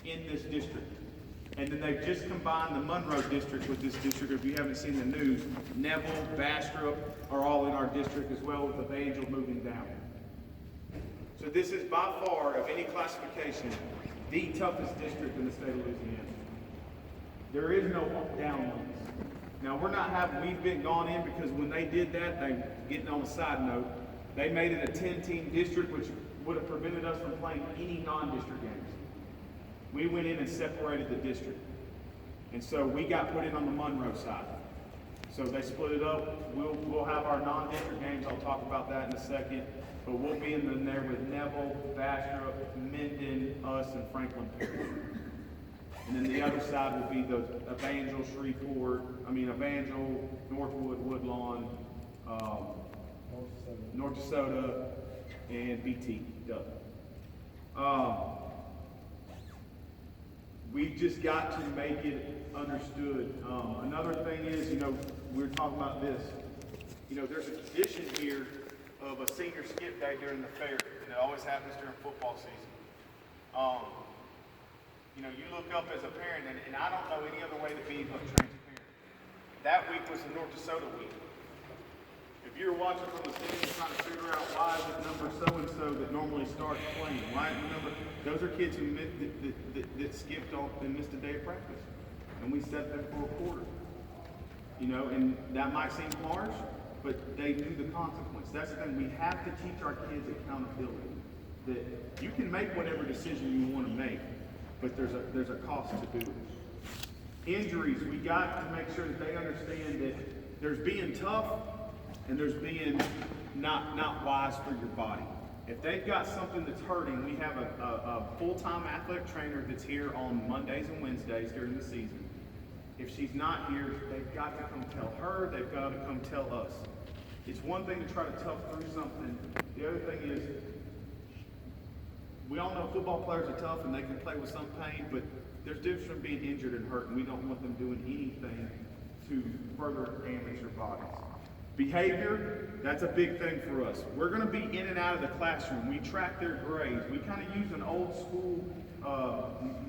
in this district. And then they've just combined the Monroe district with this district. If you haven't seen the news, Neville, Bastrop are all in our district as well, with Evangel moving down. So this is by far, of any classification, the toughest district in the state of Louisiana. There is no down ones. Now we've been gone in because when they did that, getting on a side note, they made it a 10-team district, which would have prevented us from playing any non-district games. We went in and separated the district. And so we got put in on the Monroe side. So they split it up. We'll have our non-district games. I'll talk about that in a second. But we'll be in there with Neville, Bastrop, Minden, us, and Franklin Parish. And then the other side will be the Evangel, Northwood, Woodlawn, North DeSoto, and BT. We've just got to make it understood. Another thing is, we were talking about this. There's a tradition here of a senior skip day during the fair, and it always happens during football season. You look up as a parent, and I don't know any other way to be but transparent. That week was the North DeSoto week. If you're watching from the stands trying to figure out why is it number so-and-so that normally starts playing, those are kids who that skipped off and missed a day of practice. And we set them for a quarter. And that might seem harsh, but they knew the consequence. That's the thing. We have to teach our kids accountability. That you can make whatever decision you want to make, but there's a cost to do it. Injuries, we got to make sure that they understand that there's being tough and there's being not wise for your body. If they've got something that's hurting, we have a full-time athletic trainer that's here on Mondays and Wednesdays during the season. If she's not here, they've got to come tell her, they've got to come tell us. It's one thing to try to tough through something. The other thing is, we all know football players are tough and they can play with some pain, but there's a difference from being injured and hurt, and we don't want them doing anything to further damage their bodies. Behavior, that's a big thing for us. We're going to be in and out of the classroom. We track their grades. We kind of use an old school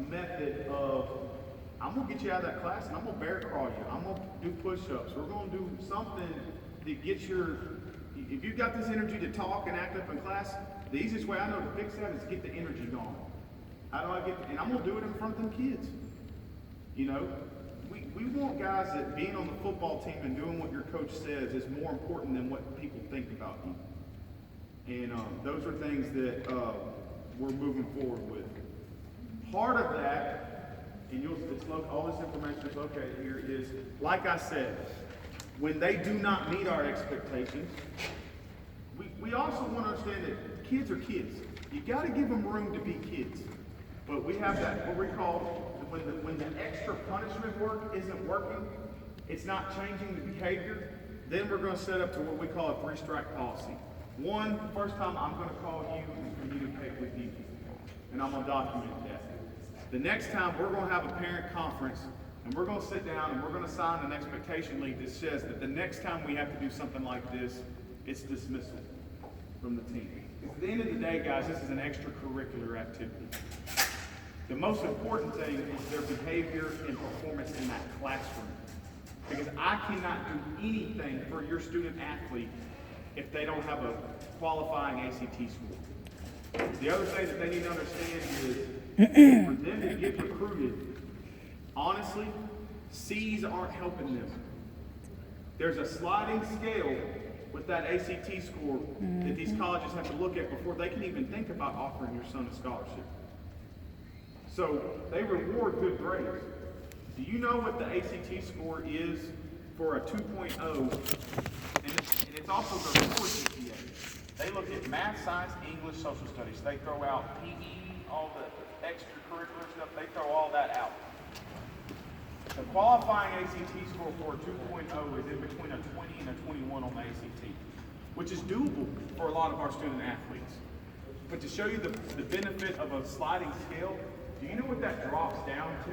method of, I'm going to get you out of that class and I'm going to bear crawl you. I'm going to do push-ups. We're going to do something that gets if you've got this energy to talk and act up in class, the easiest way I know to fix that is get the energy gone. How do I and I'm going to do it in front of them kids. We want guys that being on the football team and doing what your coach says is more important than what people think about you. And those are things that we're moving forward with. Part of that, and all this information is located here, is, like I said, when they do not meet our expectations, we also want to understand that kids are kids. You got to give them room to be kids. But we have that, what we call, when the extra punishment work isn't working, it's not changing the behavior, then we're going to set up to what we call a 3-strike policy. One, the first time I'm going to call you and communicate with you, and I'm going to document that. The next time we're going to have a parent conference, and we're going to sit down and we're going to sign an expectation lead that says that the next time we have to do something like this, it's dismissal from the team. At the end of the day, guys, this is an extracurricular activity. The most important thing is their behavior and performance in that classroom. Because I cannot do anything for your student athlete if they don't have a qualifying ACT score. The other thing that they need to understand is for them to get recruited, honestly, C's aren't helping them. There's a sliding scale with that ACT score that these colleges have to look at before they can even think about offering your son a scholarship. So they reward good grades. Do you know what the ACT score is for a 2.0? And it's also the core GPA. They look at math, science, English, social studies. They throw out PE, all the extracurricular stuff. They throw all that out. The qualifying ACT score for a 2.0 is in between a 20 and a 21 on the ACT, which is doable for a lot of our student athletes. But to show you the benefit of a sliding scale, do you know what that drops down to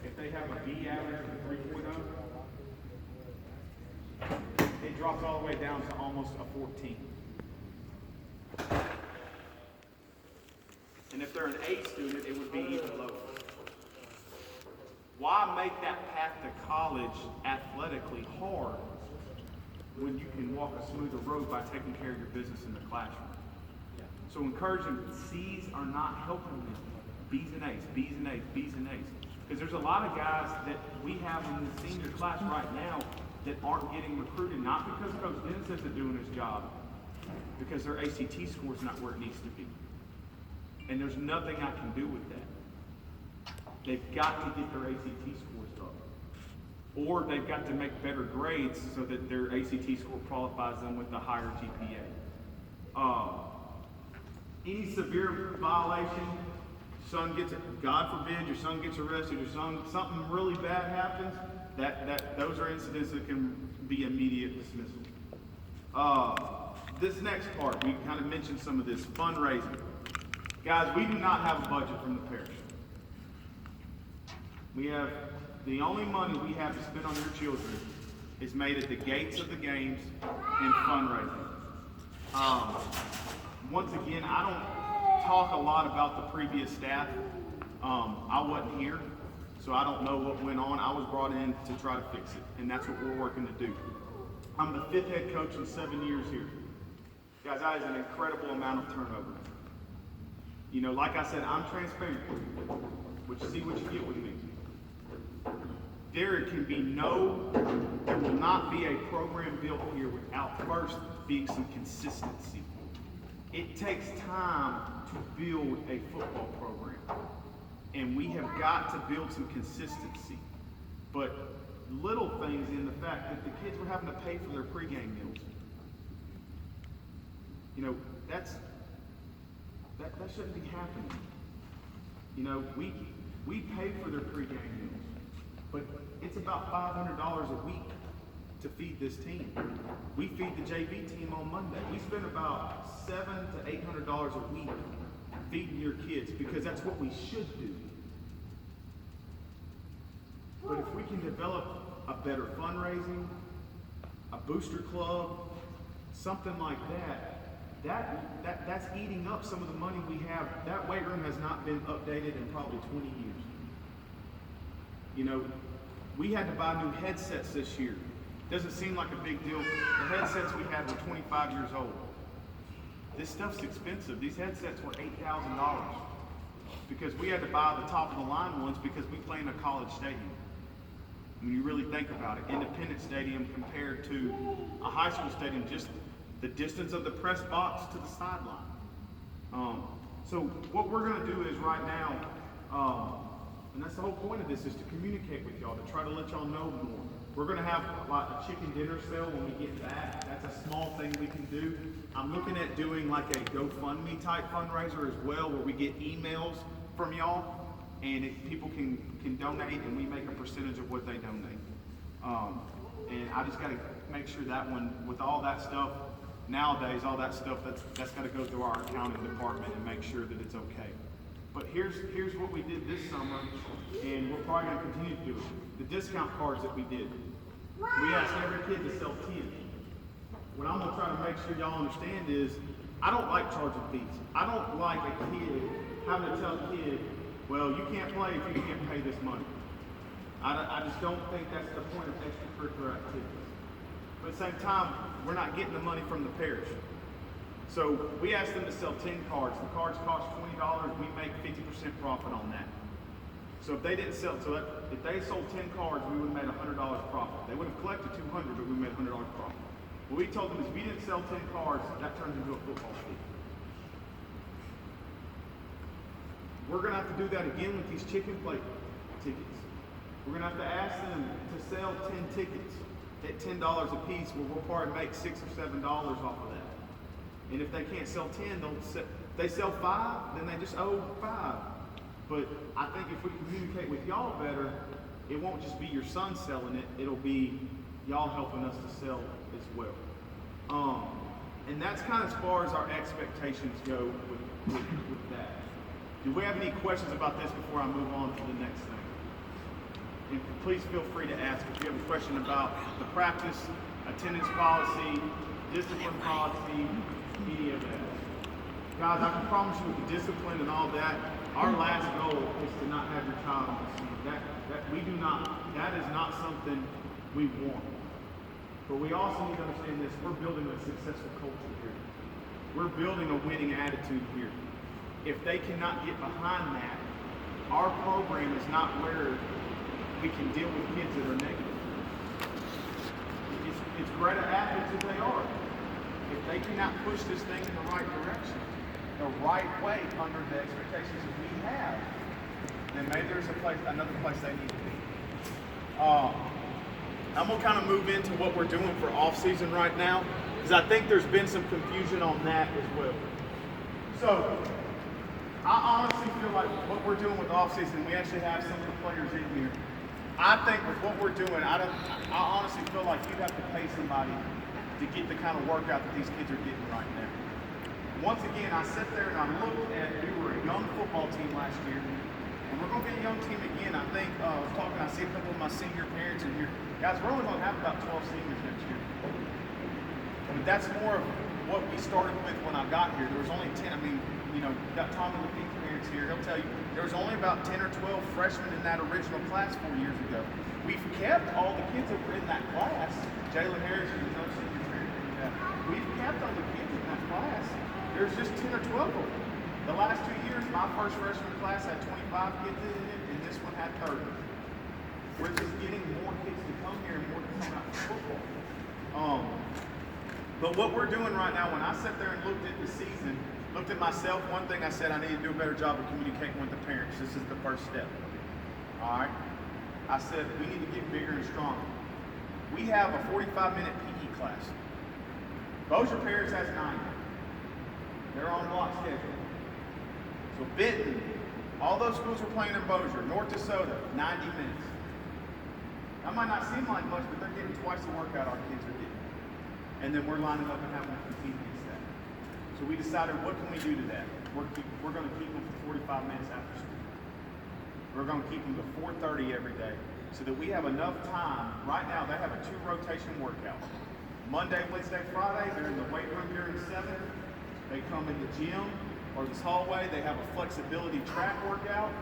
if they have a B average of a 3.0? It drops all the way down to almost a 14. And if they're an A student, it would be even lower. why make that path to college athletically hard when you can walk a smoother road by taking care of your business in the classroom? So encouraging C's are not helping them. B's and A's, B's and A's, B's and A's. Because there's a lot of guys that we have in the senior class right now that aren't getting recruited, not because Coach Dennis isn't doing his job, because their ACT score is not where it needs to be. And there's nothing I can do with that. They've got to get their ACT scores up. Or they've got to make better grades so that their ACT score qualifies them with a higher GPA. Any severe violation, son gets, God forbid, your son gets arrested, your son, something really bad happens, those are incidents that can be immediate dismissal. This next part, we kind of mentioned some of this, fundraising. Guys, we do not have a budget from the parish. We have, the only money we have to spend on your children is made at the gates of the games and fundraising. Once again, I don't talk a lot about the previous staff. I wasn't here, so I don't know what went on. I was brought in to try to fix it, and that's what we're working to do. I'm the 5th head coach in 7 years here. Guys, that is an incredible amount of turnover. You know, like I said, I'm transparent, but you see what you get with me. There will not be a program built here without first being some consistency. It takes time to build a football program, and we have got to build some consistency. But little things in the fact that the kids were having to pay for their pregame meals. You know, that shouldn't be happening. You know, we pay for their pregame meals, but it's about $500 a week to feed this team. We feed the JV team on Monday. We spend about $700 to $800 a week feeding your kids because that's what we should do. But if we can develop a better fundraising, a booster club, something like that's eating up some of the money we have. That weight room has not been updated in probably 20 years. You know, we had to buy new headsets this year. Doesn't seem like a big deal. The headsets we had were 25 years old. This stuff's expensive. These headsets were $8,000 because we had to buy the top of the line ones because we play in a college stadium. When you really think about it, Independence Stadium compared to a high school stadium, just the distance of the press box to the sideline. So what we're going to do is right now, and that's the whole point of this, is to communicate with y'all, to try to let y'all know more. We're going to have a chicken dinner sale when we get back. That's a small thing we can do. I'm looking at doing like a GoFundMe type fundraiser as well, where we get emails from y'all, and people can donate, and we make a percentage of what they donate. And I just got to make sure that one, with all that stuff, nowadays, all that stuff, that's got to go through our accounting department and make sure that it's okay. But here's what we did this summer, and we're probably going to continue to do it. The discount cards that we did. We asked every kid to sell 10. What I'm going to try to make sure y'all understand is, I don't like charging fees. I don't like a kid having to tell a kid, well, you can't play if you can't pay this money. I just don't think that's the point of extracurricular activities. But at the same time, we're not getting the money from the parish. So we asked them to sell 10 cards. The cards cost $20. We make 50% profit on that. So if they didn't sell, if they sold 10 cards, we would have made $100 profit. They would have collected $200, but we made $100 profit. What we told them is, if we didn't sell 10 cards, that turns into a football field. We're going to have to do that again with these chicken plate tickets. We're going to have to ask them to sell 10 tickets at $10 a piece, where we'll probably make $6 or $7 off of that. And if they can't sell 10, if they sell 5, then they just owe 5. But I think if we communicate with y'all better, it won't just be your son selling it, it'll be y'all helping us to sell as well. And that's kind of as far as our expectations go with that. Do we have any questions about this before I move on to the next thing? And please feel free to ask if you have a question about the practice, attendance policy, discipline policy, any of that. Guys, I can promise you with the discipline and all that, our last goal is to not have your child on the scene. That is not something we want. But we also need to understand this. We're building a successful culture here. We're building a winning attitude here. If they cannot get behind that, our program is not where we can deal with kids that are negative. It's great athletes as they are. If they cannot push this thing in the right direction, the right way under the expectations that we have, then maybe there's another place they need to be. I'm going to kind of move into what we're doing for off-season right now, because I think there's been some confusion on that as well. So, I honestly feel like what we're doing with off-season, we actually have some of the players in here. I think with what we're doing, I honestly feel like you'd have to pay somebody to get the kind of workout that these kids are getting right now. Once again, I sat there and I looked at, we were a young football team last year, and we're going to be a young team again. I think, I was talking, I see a couple of my senior parents in here. Guys, we're only going to have about 12 seniors next year. But that's more of what we started with when I got here. There was only 10, got Tommy Lepete's parents here. He'll tell you, there was only about 10 or 12 freshmen in that original class 4 years ago. We've kept all the kids that were in that class. Jalen Harris is another senior parent. We've kept all the kids in that class. There's just 10 or 12 of them. The last 2 years, my first freshman class had 25 kids in it, and this one had 30. We're just getting more kids to come here and more to come out for football. But what we're doing right now, when I sat there and looked at the season, looked at myself, one thing I said, I need to do a better job of communicating with the parents. This is the first step. All right? I said, we need to get bigger and stronger. We have a 45-minute PE class. Bossier Parish has 90. They're on block schedule. So Benton, all those schools are playing in Bossier. North Dakota, 90 minutes. That might not seem like much, but they're getting twice the workout our kids are getting. And then we're lining up and having to compete against that. So we decided, what can we do to that? We're going to keep them for 45 minutes after school. We're going to keep them to 4:30 every day so that we have enough time. Right now, they have a 2 rotation workout. Monday, Wednesday, Friday, they're in the weight room during 7. They come in the gym or this hallway. They have a flexibility track workout.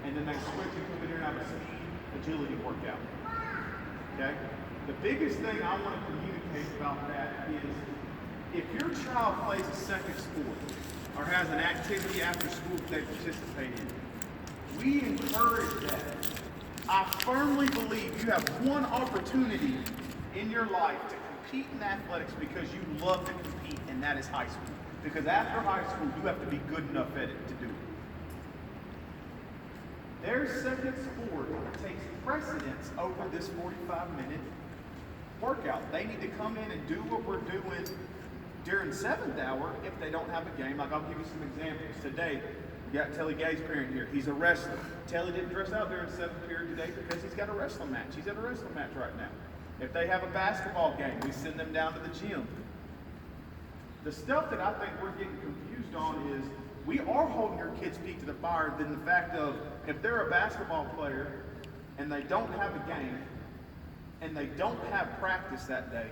And then they switch and come in here and have a speed agility workout. Okay? The biggest thing I want to communicate about that is if your child plays a second sport or has an activity after school that they participate in, we encourage that. I firmly believe you have one opportunity in your life to compete in athletics because you love to compete, and that is high school. Because after high school, you have to be good enough at it to do it. Their second sport takes precedence over this 45-minute workout. They need to come in and do what we're doing during 7th hour if they don't have a game. Like, I'll give you some examples. Today, we got Telly Gay's parent here. He's a wrestler. Telly didn't dress out during 7th period today because he's got a wrestling match. He's at a wrestling match right now. If they have a basketball game, we send them down to the gym. The stuff that I think we're getting confused on is we are holding our kids' feet to the fire than the fact of if they're a basketball player and they don't have a game and they don't have practice that day,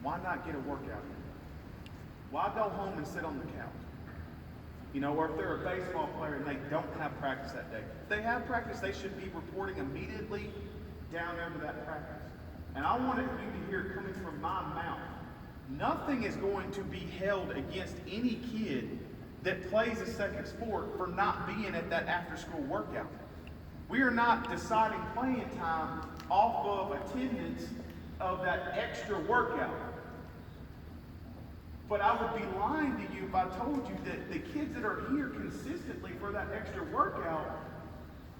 why not get a workout in? Why go home and sit on the couch? Or if they're a baseball player and they don't have practice that day. If they have practice, they should be reporting immediately down there to that practice. And I wanted you to hear coming from my mouth, nothing is going to be held against any kid that plays a second sport for not being at that after-school workout. We are not deciding playing time off of attendance of that extra workout. But I would be lying to you if I told you that the kids that are here consistently for that extra workout,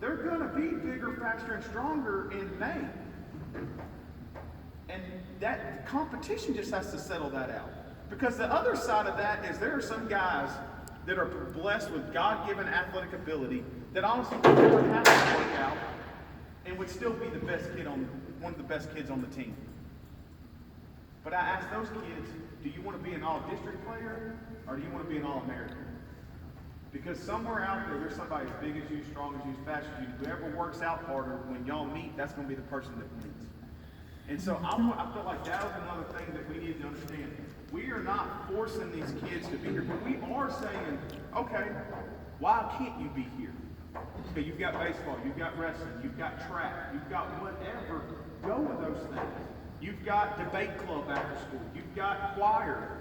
they're going to be bigger, faster, and stronger in May. And that competition just has to settle that out. Because the other side of that is there are some guys that are blessed with God-given athletic ability that honestly would never have to work out and would still be the best kid one of the best kids on the team. But I ask those kids, do you want to be an all-district player or do you want to be an all-American? Because somewhere out there, there's somebody as big as you, strong as you, fast as you. Whoever works out harder, when y'all meet, that's going to be the person that wins. And so I feel like that was another thing that we need to understand. We are not forcing these kids to be here, but we are saying, okay, why can't you be here? Okay, you've got baseball, you've got wrestling, you've got track, you've got whatever. Go to those things. You've got debate club after school. You've got choir.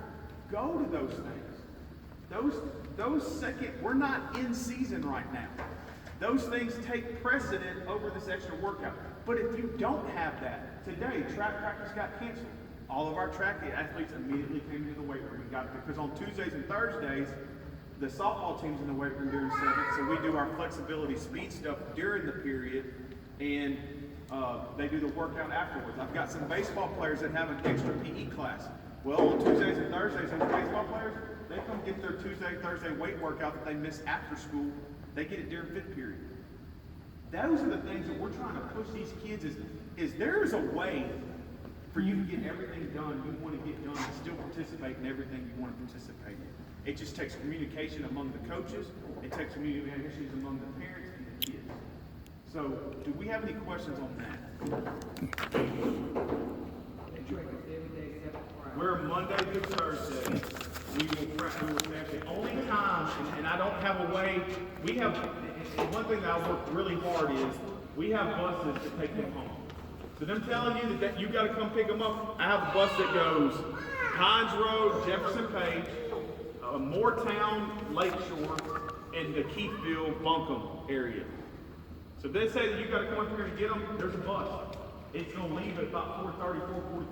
Go to those things. Those second, we're not in season right now. Those things take precedent over this extra workout. But if you don't have that, today track practice got canceled. All of our track athletes immediately came into the weight room and got it because on Tuesdays and Thursdays, the softball team's in the weight room during 7th, so we do our flexibility speed stuff during the period, and they do the workout afterwards. I've got some baseball players that have an extra PE class. Well, on Tuesdays and Thursdays, those baseball players, they come get their Tuesday, Thursday weight workout that they miss after school. They get it during 5th period. Those are the things that we're trying to push these kids is there's a way for you to get everything done you want to get done and still participate in everything you want to participate in. It just takes communication among the coaches. It takes communication among the parents and the kids. So, do we have any questions on that? We're Monday through Thursday. We will practice. The only time, and I don't have a way. We have one thing that I work really hard is we have buses that take them home. So them telling you that you got to come pick them up. I have a bus that goes Hines Road, Jefferson Page, Moortown, Lakeshore, and the Keithville, Buncombe area. So if they say that you got to come up here and get them, there's a bus. It's going to leave at about 4:30,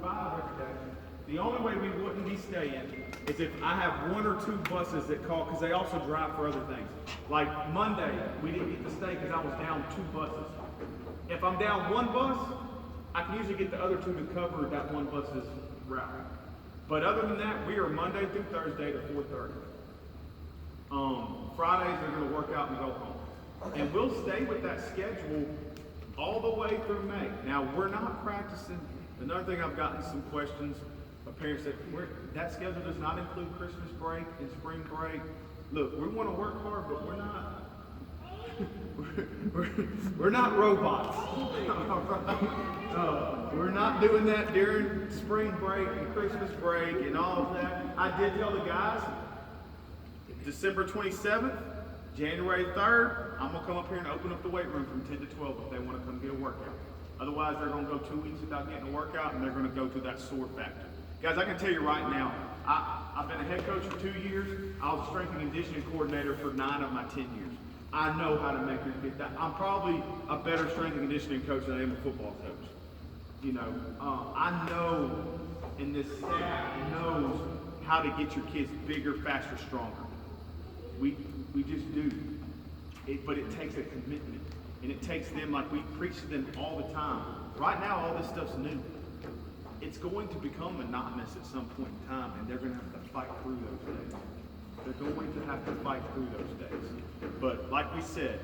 4:45 every day. The only way we wouldn't be staying is if I have 1 or 2 buses that call, because they also drive for other things. Like Monday, we didn't get to stay because I was down 2 buses. If I'm down 1 bus, I can usually get the other 2 to cover that 1 bus's route. But other than that, we are Monday through Thursday to 4:30. Fridays, they're going to work out and go home. And we'll stay with that schedule all the way through May. Now, we're not practicing. Another thing, I've gotten some questions. Parents said, that schedule does not include Christmas break and spring break. Look, we want to work hard, but we're not. we're not robots. We're not doing that during spring break and Christmas break and all of that. I did tell the guys, December 27th, January 3rd, I'm going to come up here and open up the weight room from 10 to 12 if they want to come get a workout. Otherwise, they're going to go 2 weeks without getting a workout, and they're going to go through that sore factor. Guys, I can tell you right now, I've been a head coach for 2 years. I was a strength and conditioning coordinator for 9 of my 10 years. I know how to make your kid that. I'm probably a better strength and conditioning coach than I am a football coach. You know, I know, and this staff knows how to get your kids bigger, faster, stronger. We just do. But it takes a commitment, and it takes them, like we preach to them all the time. Right now, all this stuff's new. It's going to become monotonous at some point in time, and they're going to have to fight through those days. They're going to have to fight through those days. But like we said,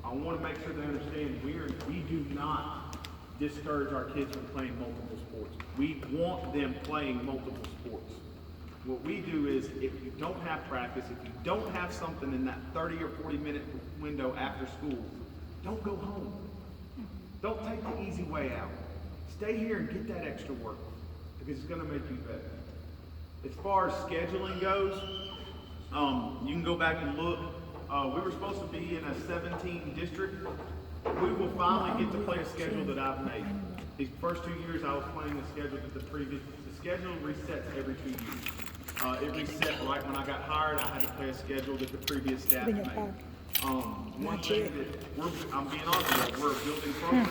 I want to make sure they understand we do not discourage our kids from playing multiple sports. We want them playing multiple sports. What we do is, if you don't have practice, if you don't have something in that 30 or 40 minute window after school, don't go home. Don't take the easy way out. Stay here and get that extra work because it's going to make you better. As far as scheduling goes, you can go back and look. We were supposed to be in a 17 district. We will finally get to play a schedule that I've made. These first 2 years I was playing a schedule that the schedule resets every 2 years. It reset right when I got hired. I had to play a schedule that the previous staff made. One thing that I'm being honest with you, we're a building program.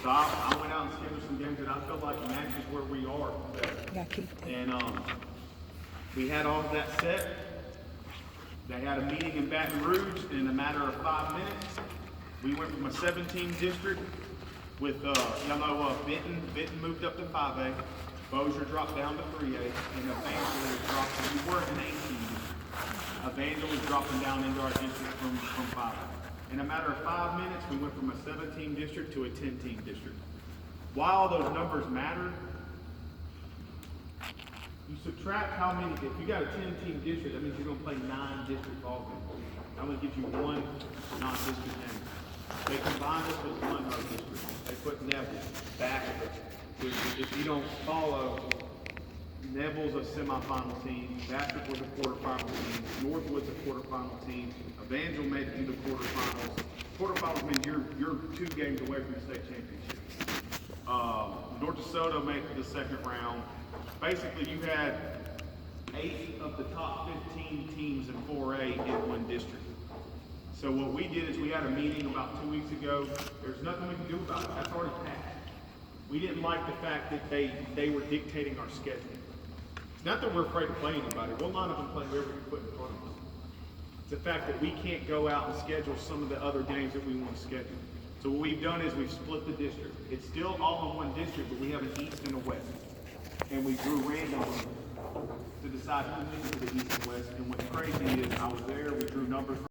So I went out and scheduled some games that I felt like matches where we are better. And we had all of that set. They had a meeting in Baton Rouge in a matter of 5 minutes. We went from a 17 district with, y'all know Benton moved up to 5A, Bossier dropped down to 3A, and Evangel was dropping, we were in 18. Evangel was dropping down into our district from 5A. In a matter of 5 minutes, we went from a 17 district to a 10-team district. While those numbers matter, you subtract how many, if you got a 10-team district, that means you're going to play 9 district ball games. I'm going to give you 1 non-district game. They combined us with 1 other district. They put Neville back. If you don't follow, Neville's a semifinal team. Bastrop was a quarterfinal team. Northwood's a quarterfinal team. Evangel made it to the quarterfinals. mean, you're 2 games away from the state championship. North DeSoto made the second round. Basically, you had 8 of the top 15 teams in 4A in one district. So what we did is we had a meeting about 2 weeks ago. There's nothing we can do about it. That's already passed. We didn't like the fact that they were dictating our schedule. It's not that we're afraid to play anybody. We'll line up and play whoever you put in front of us. It's the fact that we can't go out and schedule some of the other games that we want to schedule. So what we've done is we've split the district. It's still all in one district, but we have an east and a west. And we drew randomly to decide who wins to the east and west. And what's crazy is I was there, we drew numbers